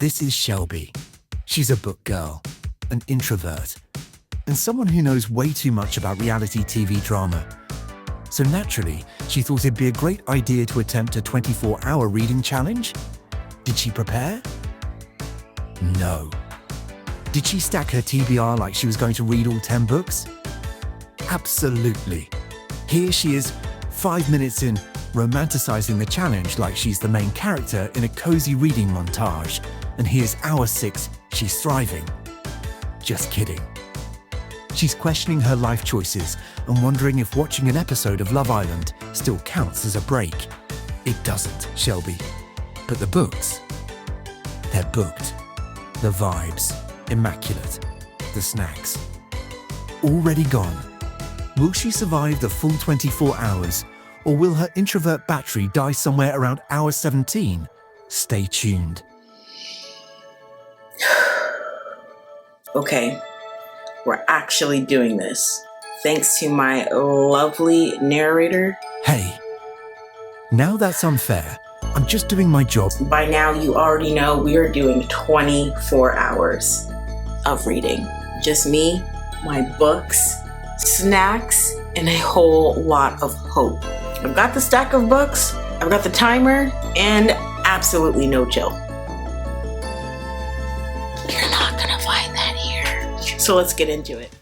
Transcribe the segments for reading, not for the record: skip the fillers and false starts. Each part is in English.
This is Shelby. She's a book girl, an introvert, and someone who knows way too much about reality TV drama. So naturally, she thought it'd be a great idea to attempt a 24-hour reading challenge. Did she prepare? No. Did she stack her TBR like she was going to read all 10 books? Absolutely. Here she is, 5 minutes in, romanticizing the challenge like she's the main character in a cozy reading montage. And here's hour 6, she's thriving. Just kidding. She's questioning her life choices and wondering if watching an episode of Love Island still counts as a break. It doesn't, Shelby. But the books, they're booked. The vibes, immaculate. The snacks, already gone. Will she survive the full 24 hours, or will her introvert battery die somewhere around hour 17? Stay tuned. Okay, we're actually doing this. Thanks to my lovely narrator. Hey, now that's unfair. I'm just doing my job. By now, you already know we are doing 24 hours of reading. Just me, my books, snacks, and a whole lot of hope. I've got the stack of books, I've got the timer, and absolutely no chill. You're not gonna find that here. So let's get into it.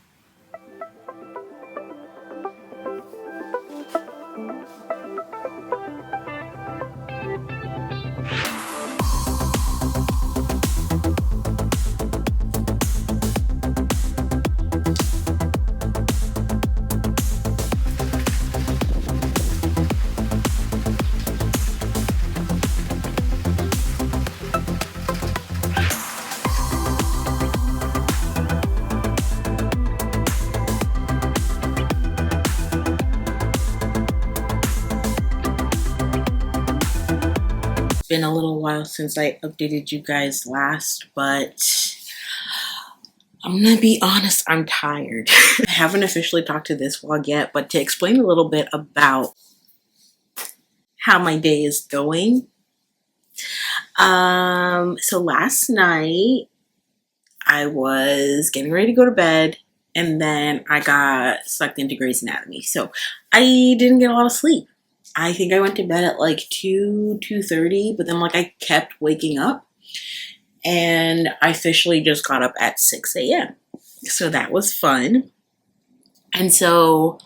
Been a little while since I updated you guys last, but I'm gonna be honest, I'm tired. I haven't officially talked to this vlog yet, but to explain a little bit about how my day is going. So last night I was getting ready to go to bed, and then I got sucked into Grey's Anatomy. So I didn't get a lot of sleep. I think I went to bed at like 2:30, but then I kept waking up, and I officially just got up at 6 a.m. So that was fun. And so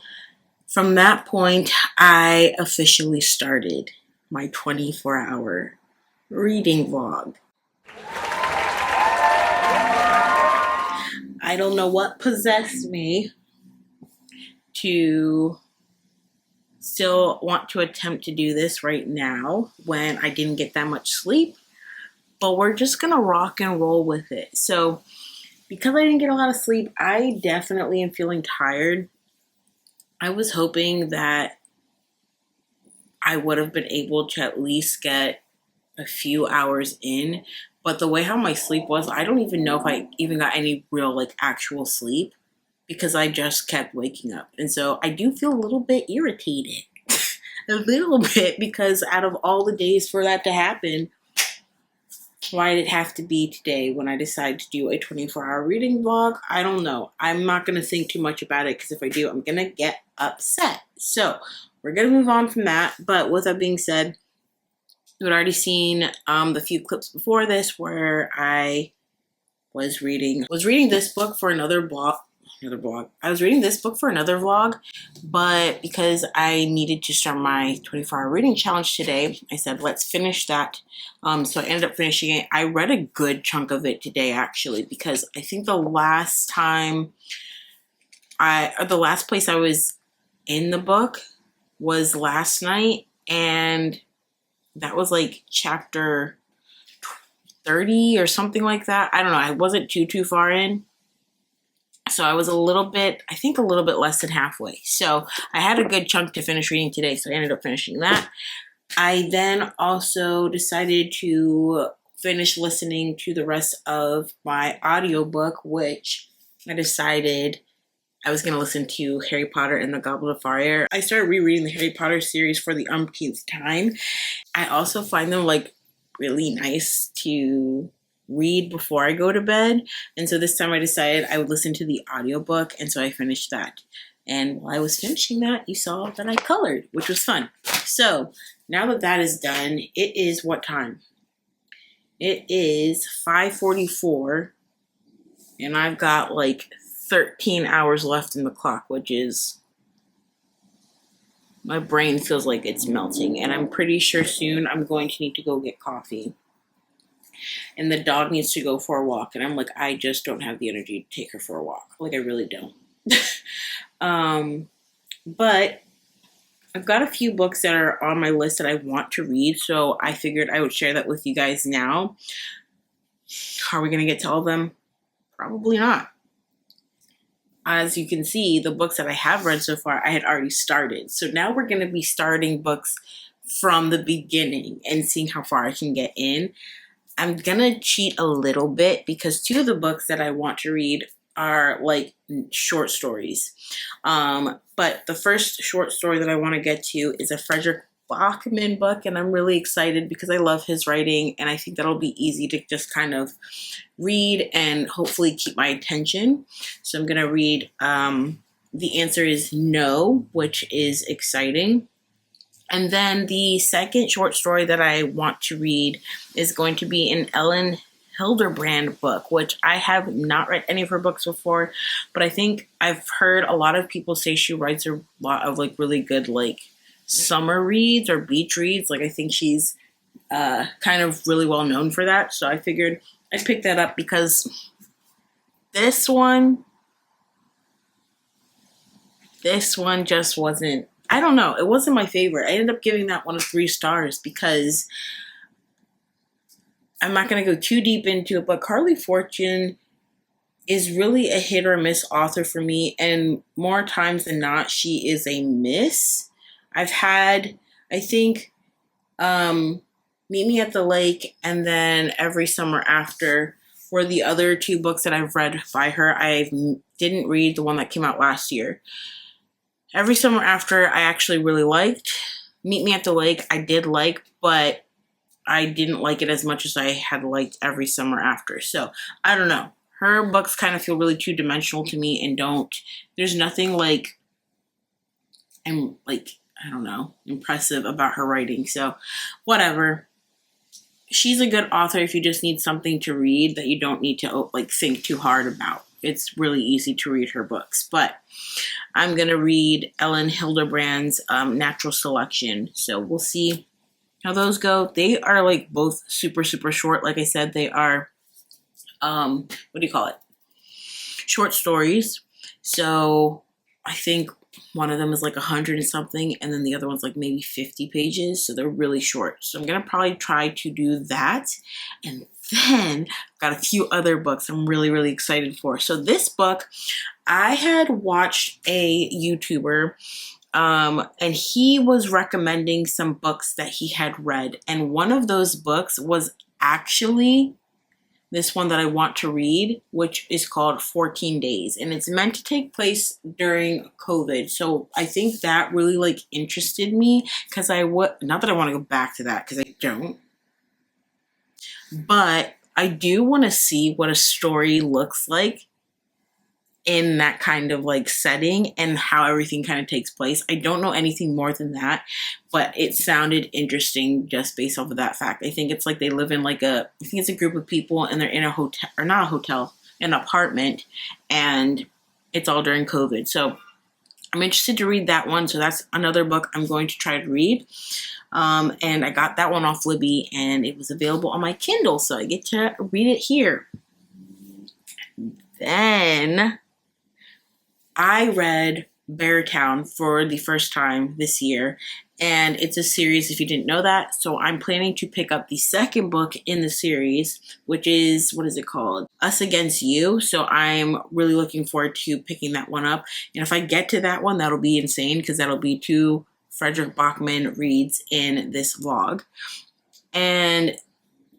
from that point, I officially started my 24-hour reading vlog. I don't know what possessed me to still want to attempt to do this right now when I didn't get that much sleep, but we're just gonna rock and roll with it. So because I didn't get a lot of sleep, I definitely am feeling tired. I was hoping that I would have been able to at least get a few hours in, but the way how my sleep was, I don't even know if I even got any real actual sleep, because I just kept waking up. And so I do feel a little bit irritated. A little bit, because out of all the days for that to happen, why did it have to be today when I decided to do a 24-hour reading vlog? I don't know. I'm not going to think too much about it, because if I do, I'm going to get upset. So we're going to move on from that. But with that being said, you had already seen the few clips before this where I was reading this book for another vlog. I was reading this book for another vlog, but because I needed to start my 24-hour reading challenge today, I said, let's finish that. So I ended up finishing it. I read a good chunk of it today, actually, because I think the last place I was in the book was last night, and that was chapter 30 or something like that. I don't know. I wasn't too far in. So I was a little bit less than halfway. So I had a good chunk to finish reading today, so I ended up finishing that. I then also decided to finish listening to the rest of my audiobook, which I decided I was going to listen to Harry Potter and the Goblet of Fire. I started rereading the Harry Potter series for the umpteenth time. I also find them really nice to read before I go to bed. And so this time I decided I would listen to the audiobook. And so I finished that. And while I was finishing that, you saw that I colored, which was fun. So now that that is done, it is what time? It is 5:44. And I've got like 13 hours left in the clock, which is, my brain feels like it's melting. And I'm pretty sure soon I'm going to need to go get coffee. And the dog needs to go for a walk. And I'm like, I just don't have the energy to take her for a walk. Like, I really don't. But I've got a few books that are on my list that I want to read. So I figured I would share that with you guys now. Are we going to get to all of them? Probably not. As you can see, the books that I have read so far, I had already started. So now we're going to be starting books from the beginning and seeing how far I can get in. I'm going to cheat a little bit because two of the books that I want to read are like short stories. But the first short story that I want to get to is a Frederick Bachman book, and I'm really excited because I love his writing, and I think that'll be easy to just kind of read and hopefully keep my attention. So I'm going to read The Answer is No, which is exciting. And then the second short story that I want to read is going to be an Ellen Hilderbrand book, which I have not read any of her books before, but I think I've heard a lot of people say she writes a lot of like really good like summer reads or beach reads. Like I think she's kind of really well known for that. So I figured I'd pick that up because this one just wasn't, I don't know, it wasn't my favorite. I ended up giving that one 3 stars because I'm not going to go too deep into it, but Carly Fortune is really a hit or miss author for me, and more times than not, she is a miss. I've had, I think, Meet Me at the Lake and then Every Summer After were the other 2 books that I've read by her. I didn't read the one that came out last year. Every Summer After I actually really liked. Meet Me at the Lake I did like, but I didn't like it as much as I had liked Every Summer After. So, I don't know. Her books kind of feel really two-dimensional to me and there's nothing like, I don't know, impressive about her writing. So, whatever. She's a good author if you just need something to read that you don't need to like think too hard about. It's really easy to read her books. But I'm going to read Ellen Hilderbrand's Natural Selection. So, we'll see how those go. They are like both super, super short. Like I said, they are, short stories. So I think one of them is like 100 and something, and then the other one's like maybe 50 pages. So they're really short. So I'm going to probably try to do that. And then I've got a few other books I'm really, really excited for. So this book, I had watched a YouTuber and he was recommending some books that he had read. And one of those books was actually this one that I want to read, which is called 14 Days. And it's meant to take place during COVID. So I think that really like interested me because not that I want to go back to that because I don't. But I do want to see what a story looks like in that kind of like setting and how everything kind of takes place. I don't know anything more than that, but it sounded interesting just based off of that fact. I think it's like they live in like I think it's a group of people and they're in a hotel, or not a hotel, an apartment, and it's all during COVID. So I'm interested to read that one. So that's another book I'm going to try to read. And I got that one off Libby and it was available on my Kindle. So I get to read it here. Then I read Beartown for the first time this year, and it's a series if you didn't know that. So I'm planning to pick up the second book in the series, which is, what is it called? Us Against You. So I'm really looking forward to picking that one up. And if I get to that one, that'll be insane because that'll be 2 Frederick Bachman reads in this vlog. And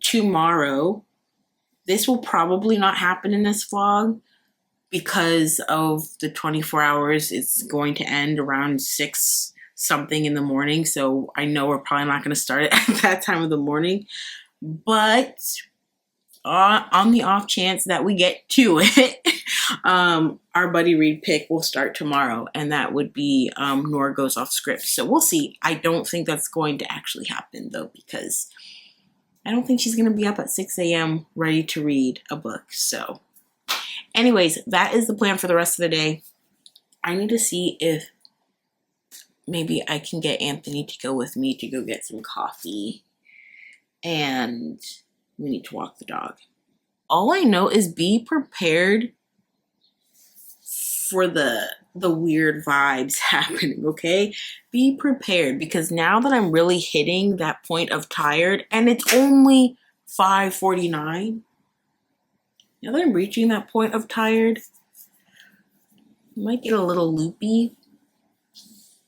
tomorrow, this will probably not happen in this vlog, because of the 24 hours, it's going to end around 6 something in the morning. So I know we're probably not going to start it at that time of the morning. But on the off chance that we get to it, our buddy read pick will start tomorrow, and that would be Nora Goes Off Script. So we'll see. I don't think that's going to actually happen though, because I don't think she's going to be up at 6 a.m. ready to read a book. So anyways, that is the plan for the rest of the day. I need to see if maybe I can get Anthony to go with me to go get some coffee, and we need to walk the dog. All I know is be prepared for the weird vibes happening, okay? Be prepared, because now that I'm really hitting that point of tired, and it's only 5:49, now that I'm reaching that point of tired, I might get a little loopy,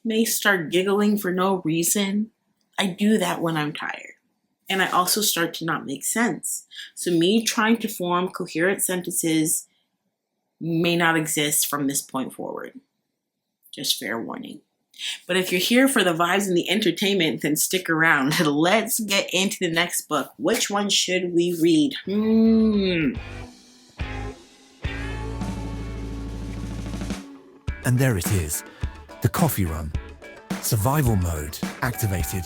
may start giggling for no reason. I do that when I'm tired. And I also start to not make sense. So me trying to form coherent sentences may not exist from this point forward. Just fair warning. But if you're here for the vibes and the entertainment, then stick around. Let's get into the next book. Which one should we read? And there it is, the coffee run. Survival mode activated.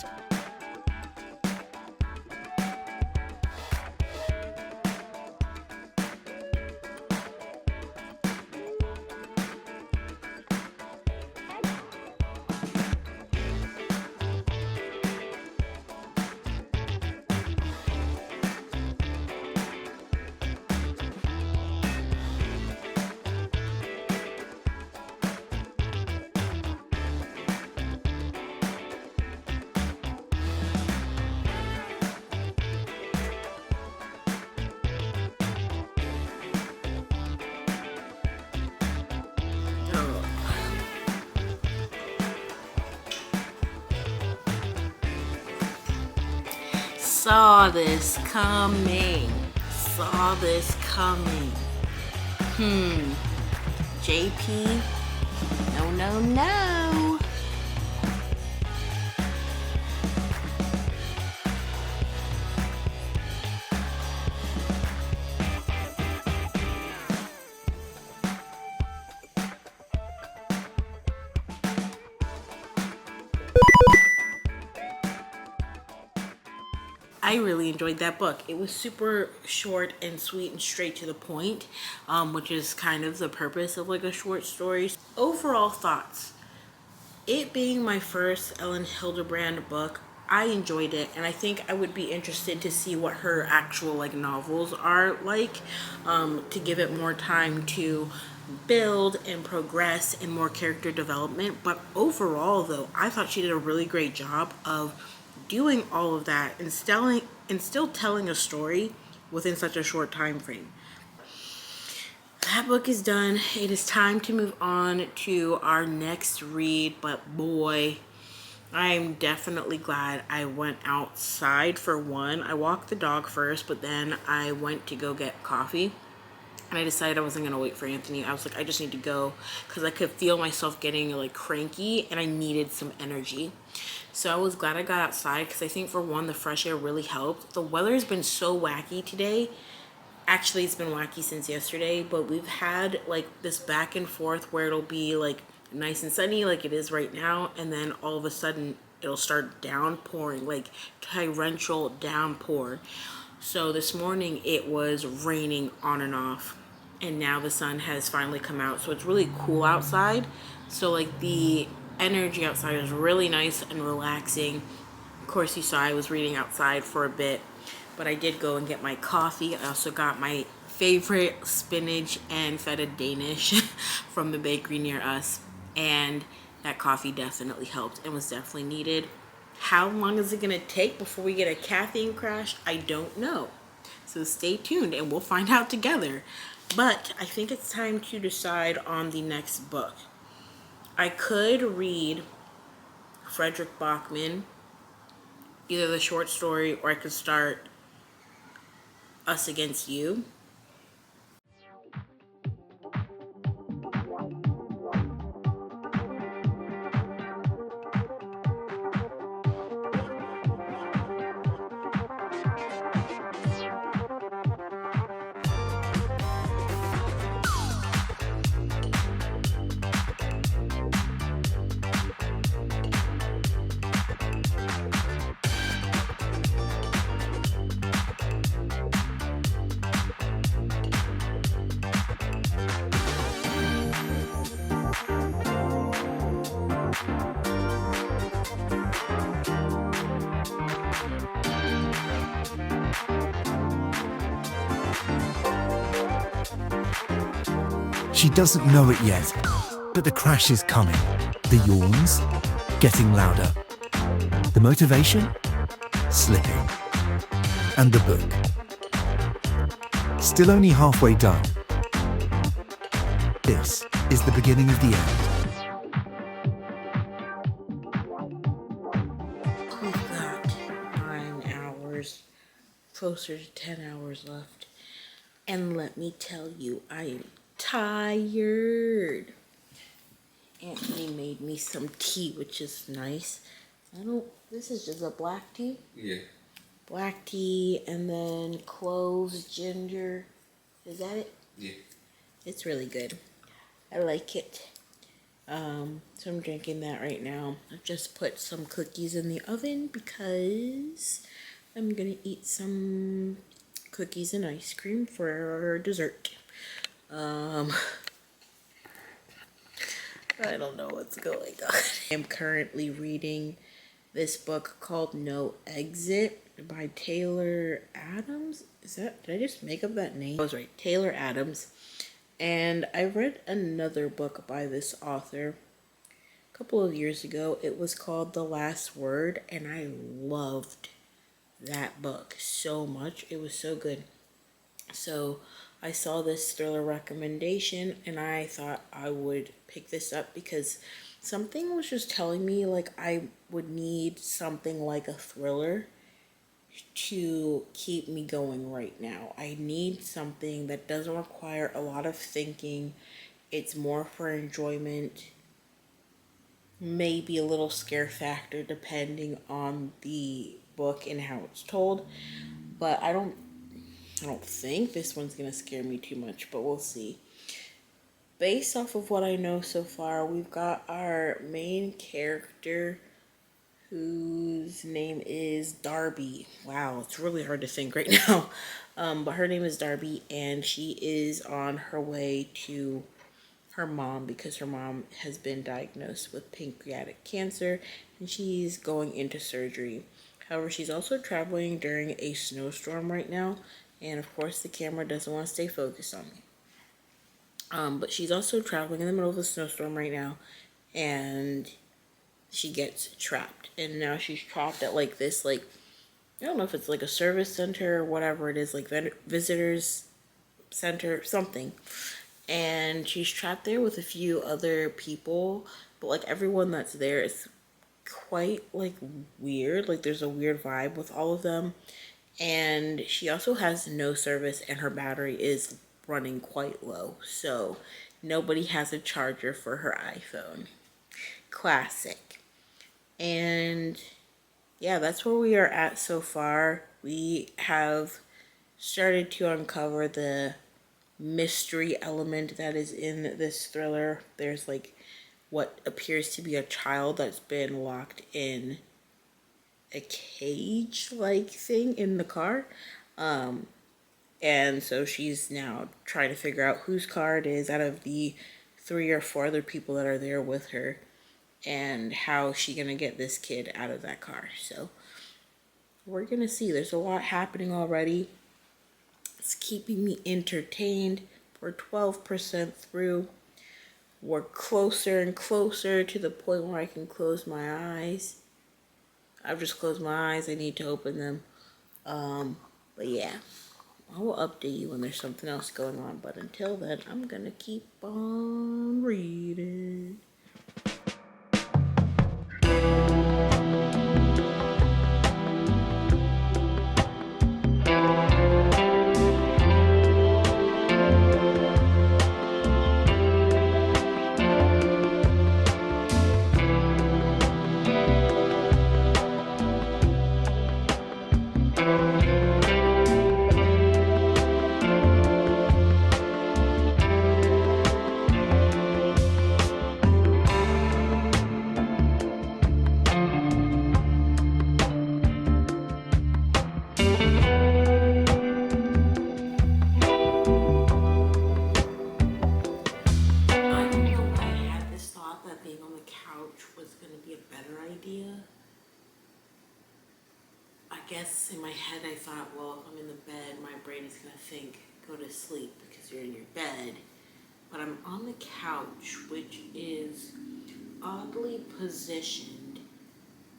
Saw this coming. Saw this coming. JP? No, no, no. I really enjoyed that book. It was super short and sweet and straight to the point, which is kind of the purpose of like a short story. Overall thoughts. It being my first Ellen Hildebrand book, I enjoyed it, and I think I would be interested to see what her actual like novels are like, to give it more time to build and progress and more character development. But overall though, I thought she did a really great job of doing all of that and still telling a story within such a short time frame. That book is done. It is time to move on to our next read, but boy, I'm definitely glad I went outside for one. I walked the dog first, but then I went to go get coffee. And I decided I wasn't going to wait for Anthony. I was like, I just need to go because I could feel myself getting like cranky and I needed some energy. So I was glad I got outside because I think for one, the fresh air really helped. The weather has been so wacky today. Actually, it's been wacky since yesterday, but we've had like this back and forth where it'll be like nice and sunny like it is right now. And then all of a sudden it'll start downpouring, like torrential downpour. So this morning it was raining on and off. And now the sun has finally come out, so it's really cool outside. So like the energy outside is really nice and relaxing. Of course, you saw I was reading outside for a bit, but I did go and get my coffee. I also got my favorite spinach and feta Danish from the bakery near us, and that coffee definitely helped and was definitely needed. How long is it gonna take before we get a caffeine crash? I don't know. So stay tuned and we'll find out together. But I think it's time to decide on the next book. I could read Frederick Bachman, either the short story, or I could start Us Against You. She doesn't know it yet, but the crash is coming. The yawns getting louder. The motivation slipping. And the book still only halfway done. This is the beginning of the end. We've got 9 hours, closer to 10 hours left. And let me tell you, I am tired. Anthony made me some tea, which is nice. This is just a black tea? Yeah. Black tea and then cloves, ginger. Is that it? Yeah. It's really good. I like it. So I'm drinking that right now. I've just put some cookies in the oven because I'm gonna eat some cookies and ice cream for dessert. I don't know what's going on. I'm currently reading this book called No Exit by Taylor Adams. Did I just make up that name? I was right, Taylor Adams. And I read another book by this author a couple of years ago. It was called The Last Word, and I loved that book so much. It was so good. So I saw this thriller recommendation and I thought I would pick this up because something was just telling me like I would need something like a thriller to keep me going right now. I need something that doesn't require a lot of thinking. It's more for enjoyment, maybe a little scare factor depending on the book and how it's told. But I don't think this one's gonna scare me too much, but we'll see. Based off of what I know so far, we've got our main character whose name is Darby. Wow, it's really hard to think right now. But her name is Darby, and she is on her way to her mom because her mom has been diagnosed with pancreatic cancer and she's going into surgery. However, she's also traveling during a snowstorm right now, and of course the camera doesn't want to stay focused on me. But she's also traveling in the middle of a snowstorm right now, and she gets trapped. And now she's trapped at like this, like, I don't know if it's like a service center or whatever it is, like visitors center, something. And she's trapped there with a few other people, but like everyone that's there is quite like weird. Like there's a weird vibe with all of them. And she also has no service and her battery is running quite low. So nobody has a charger for her iPhone. Classic. And yeah, that's where we are at so far. We have started to uncover the mystery element that is in this thriller. There's like what appears to be a child that's been locked in a cage like thing in the car. And so she's now trying to figure out whose car it is out of the 3 or 4 other people that are there with her, and how she gonna get this kid out of that car. So we're gonna see. There's a lot happening already. It's keeping me entertained. We're 12% through. We're closer and closer to the point where I can close my eyes. I've just closed my eyes. I need to open them. But yeah, I will update you when there's something else going on. But until then, I'm gonna keep on reading. I guess in my head I thought, well, if I'm in the bed, my brain is going to think, go to sleep because you're in your bed. but I'm on the couch, which is oddly positioned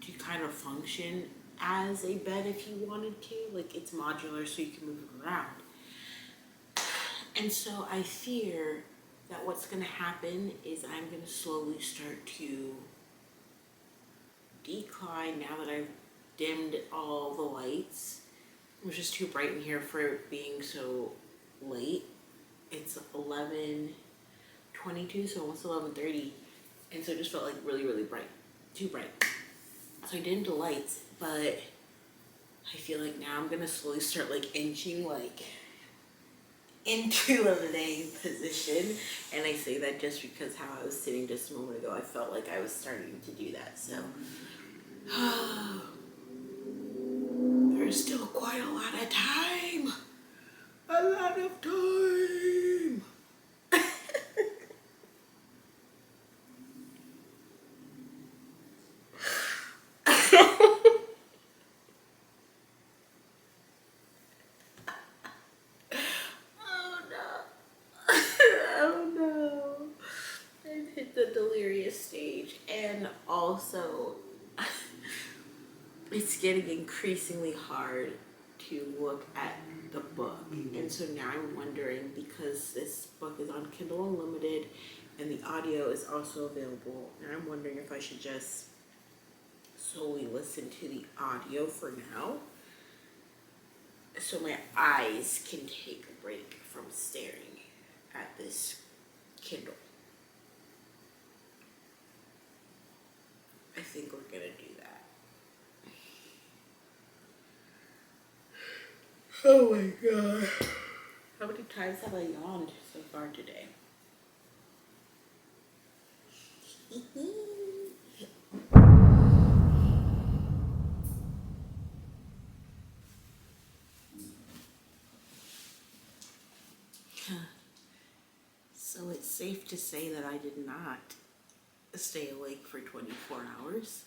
to kind of function as a bed if you wanted to. Like, it's modular so you can move it around. And so I fear that what's going to happen is I'm going to slowly start to decline now that I've dimmed all the lights. It was just too bright in here for it being so late. It's 11:22, so almost 11:30, and so it just felt like really, really bright, too bright. So I dimmed the lights, but I feel like now I'm gonna slowly start like inching like into the laying position, and I say that just because how I was sitting just a moment ago, I felt like I was starting to do that. So there's still quite a lot of time. A lot of time. Oh no. Oh no. I've hit the delirious stage, and also it's getting increasingly hard to look at the book. And so now I'm wondering, because this book is on Kindle Unlimited and the audio is also available, and I'm wondering if I should just solely listen to the audio for now so my eyes can take a break from staring at this Kindle. I think we're gonna do that. Oh my god. How many times have I yawned so far today? So it's safe to say that I did not stay awake for 24 hours.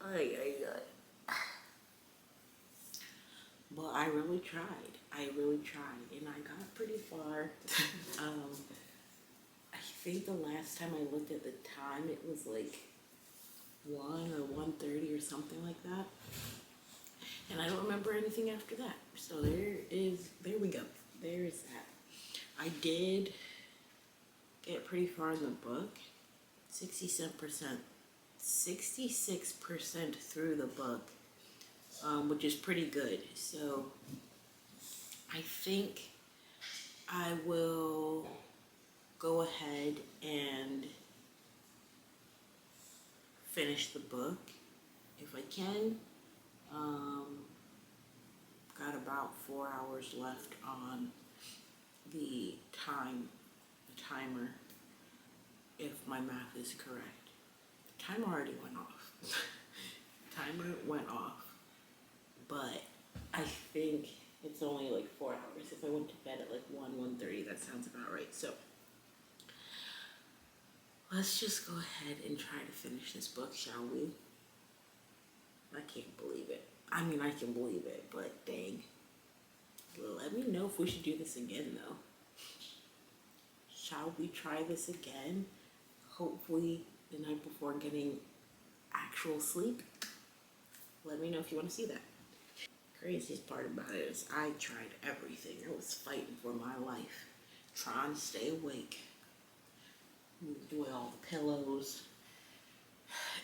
Ay, ay, ay. Well, I really tried. I really tried, and I got pretty far. I think the last time I looked at the time, it was like 1 or 1:30 or something like that. And I don't remember anything after that. So there we go. There is that. I did get pretty far in the book. 67%, 66% through the book, which is pretty good. So I think I will go ahead and finish the book if I can. Got about 4 hours left on the timer, if my math is correct. The timer already went off. Timer went off, but I think it's only like 4 hours. If I went to bed at like 1:30, that sounds about right. So let's just go ahead and try to finish this book, shall we? I can't believe it. I mean, I can believe it, but dang. Let me know if we should do this again, though. Shall we try this again? Hopefully the night before getting actual sleep. Let me know if you want to see that. Craziest part about it is I tried everything. I was fighting for my life, trying to stay awake. Moved away all the pillows,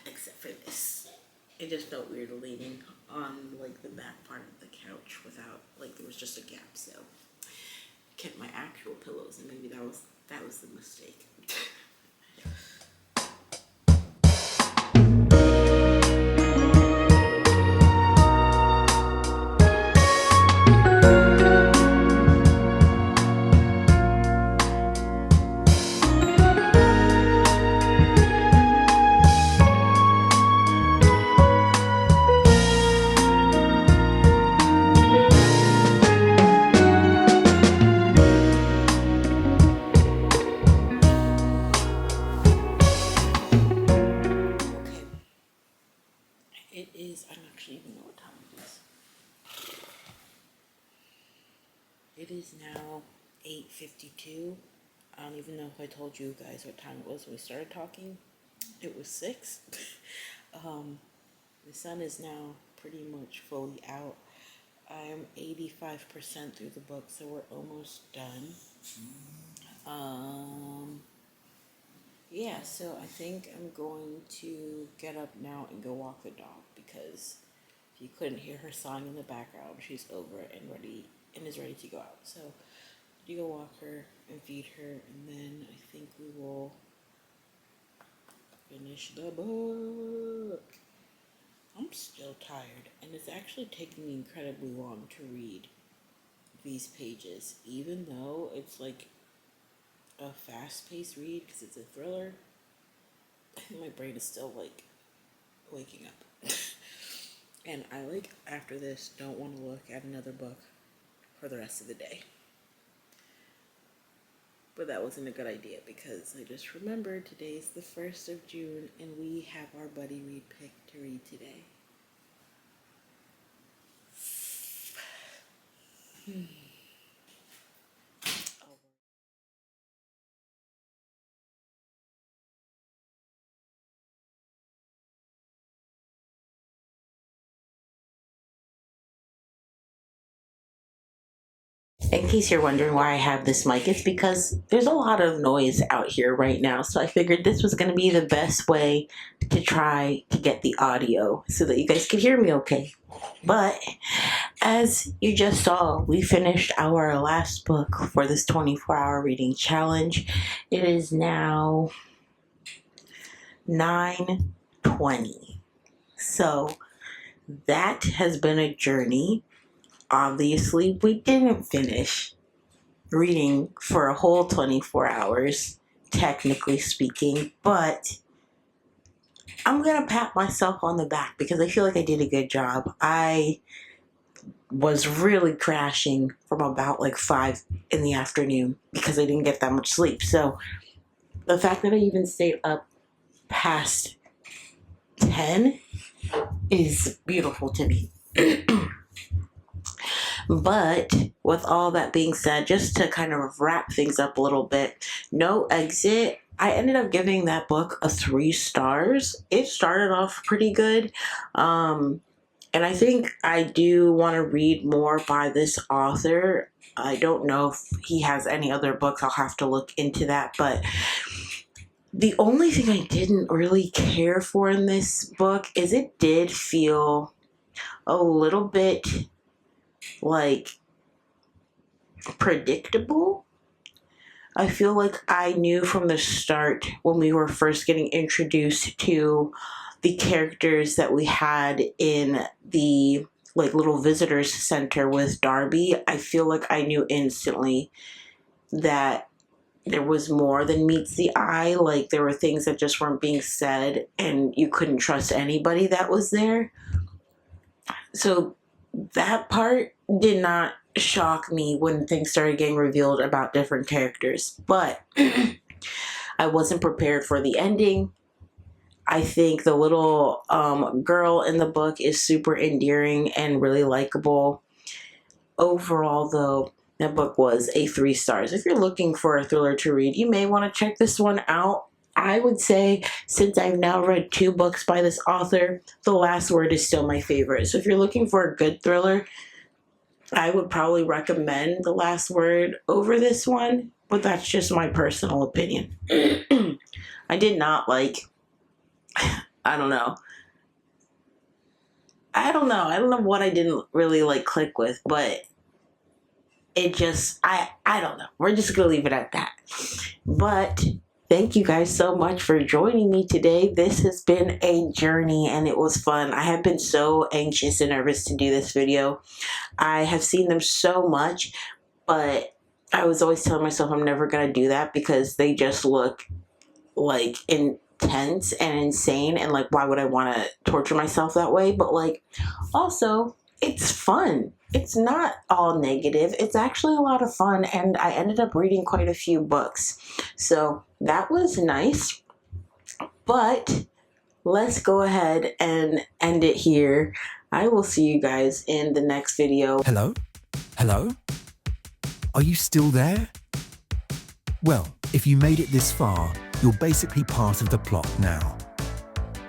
except for this. It just felt weird leaning on like the back part of the couch without, like, there was just a gap. So I kept my actual pillows, and maybe that was the mistake. It is, I don't actually even know what time it is. It is now 8:52. I don't even know if I told you guys what time it was when we started talking. It was 6. The sun is now pretty much fully out. I am 85% through the book, so we're almost done. Yeah, so I think I'm going to get up now and go walk the dog, because if you couldn't hear her sawing in the background, she's over and is ready to go out. So you go walk her and feed her, and then I think we will finish the book. I'm still tired, and it's actually taking me incredibly long to read these pages, even though it's like a fast-paced read because it's a thriller. I think my brain is still like waking up. And I after this don't want to look at another book for the rest of the day. But that wasn't a good idea, because I just remembered today's the 1st of June and we have our buddy read pick to read today. In case you're wondering why I have this mic, it's because there's a lot of noise out here right now. So I figured this was going to be the best way to try to get the audio so that you guys could hear me okay. But as you just saw, we finished our last book for this 24-hour reading challenge. It is now 9:20. So that has been a journey. Obviously, we didn't finish reading for a whole 24 hours, technically speaking, but I'm going to pat myself on the back because I feel like I did a good job. I was really crashing from about 5 in the afternoon because I didn't get that much sleep. So the fact that I even stayed up past 10 is beautiful to me. But with all that being said, just to kind of wrap things up a little bit, No Exit, I ended up giving that book a 3 stars. It started off pretty good. And I think I do want to read more by this author. I don't know if he has any other books. I'll have to look into that. But the only thing I didn't really care for in this book is it did feel a little bit predictable. I feel like I knew from the start when we were first getting introduced to the characters that we had in the little visitors center with Darby. I feel like I knew instantly that there was more than meets the eye. There were things that just weren't being said and you couldn't trust anybody that was there. So that part did not shock me when things started getting revealed about different characters. But I wasn't prepared for the ending. I think the little girl in the book is super endearing and really likable. Overall, though, that book was a 3 stars. If you're looking for a thriller to read, you may want to check this one out. I would say, since I've now read 2 books by this author, The Last Word is still my favorite. So if you're looking for a good thriller, I would probably recommend The Last Word over this one, but that's just my personal opinion. I did not I don't know what I didn't really click with, but it just, I don't know. We're just going to leave it at that. But thank you guys so much for joining me today. This has been a journey and it was fun. I have been so anxious and nervous to do this video. I have seen them so much, but I was always telling myself I'm never going to do that because they just look intense and insane, and why would I want to torture myself that way? But also, it's fun. It's not all negative. It's actually a lot of fun, and I ended up reading quite a few books. So that was nice. But let's go ahead and end it here. I will see you guys in the next video. Hello? Hello? Are you still there? Well, if you made it this far, you're basically part of the plot now.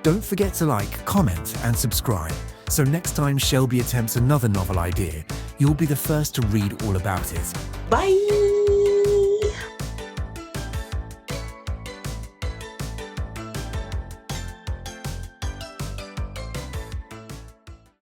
Don't forget to like, comment, and subscribe, so next time Shelby attempts another novel idea, you'll be the first to read all about it. Bye!